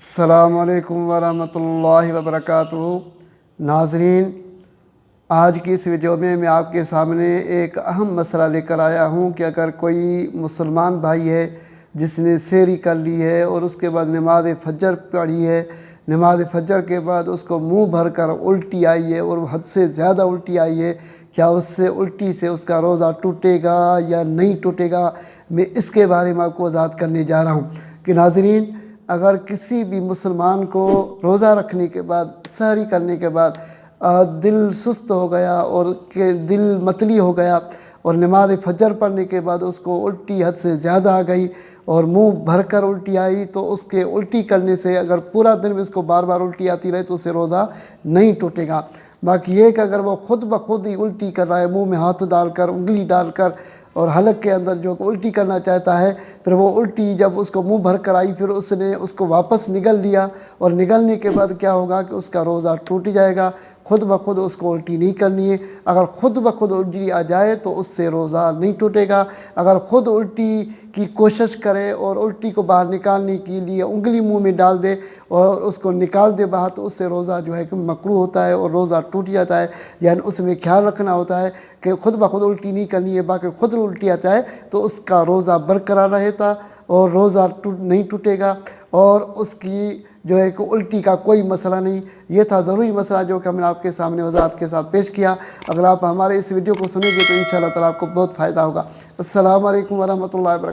अस्सलामु अलैकुम वरहमतुल्लाहि वबरकातुहू। नाज़रीन, आज की इस वीडियो में मैं आपके सामने एक अहम मसला लेकर आया हूँ कि अगर कोई मुसलमान भाई है जिसने सेहरी कर ली है और उसके बाद नमाज फ़जर पढ़ी है, नमाज फ़जर के बाद उसको मुंह भर कर उल्टी आई है और हद से ज़्यादा उल्टी आई है, क्या उससे उल्टी से उसका रोज़ा टूटेगा या नहीं टूटेगा? मैं इसके बारे में आपको वज़ाहत करने जा रहा हूँ कि नाज़रीन, अगर किसी भी मुसलमान को रोज़ा रखने के बाद, सहरी करने के बाद दिल सुस्त हो गया और के दिल मतली हो गया और नमाज फ़जर पढ़ने के बाद उसको उल्टी हद से ज़्यादा आ गई और मुंह भरकर उल्टी आई, तो उसके उल्टी करने से अगर पूरा दिन में उसको बार बार उल्टी आती रहे तो उससे रोज़ा नहीं टूटेगा। बाकी ये कि अगर वो ख़ुद ब खुद ही उल्टी कर रहा है, मुंह में हाथ डालकर, उंगली डालकर और हलक के अंदर जो उल्टी करना चाहता है, फिर वो उल्टी जब उसको मुंह भर कर आई फिर उसने उसको वापस निगल लिया और निगलने के बाद क्या होगा कि उसका रोज़ा टूट जाएगा। ख़ुद ब खुद उसको उल्टी नहीं करनी है। अगर ख़ुद ब खुद उल्टी आ जाए तो उससे रोज़ा नहीं टूटेगा। अगर ख़ुद उल्टी की कोशिश करे और उल्टी को बाहर निकालने के लिए उंगली मुंह में डाल दे और उसको निकाल दे बाहर, तो उससे रोज़ा जो है कि मकरूह होता है और रोज़ा टूट जाता है। यानी उसमें ख्याल रखना होता है कि ख़ुद ब खुद उल्टी नहीं करनी है, बाकी ख़ुद उल्टी आ जाए तो उसका रोज़ा बरकरार रहेगा और रोज़ा नहीं टूटेगा और उसकी जो है कि उल्टी का कोई मसला नहीं। ये था ज़रूरी मसला जो कि हमने आपके सामने वज़ाहत के साथ पेश किया। अगर आप हमारे इस वीडियो को सुनेंगे तो इंशाअल्लाह ताला आपको बहुत फ़ायदा होगा। अस्सलामु अलैकुम वरहमतुल्लाहि वबरकातुहू।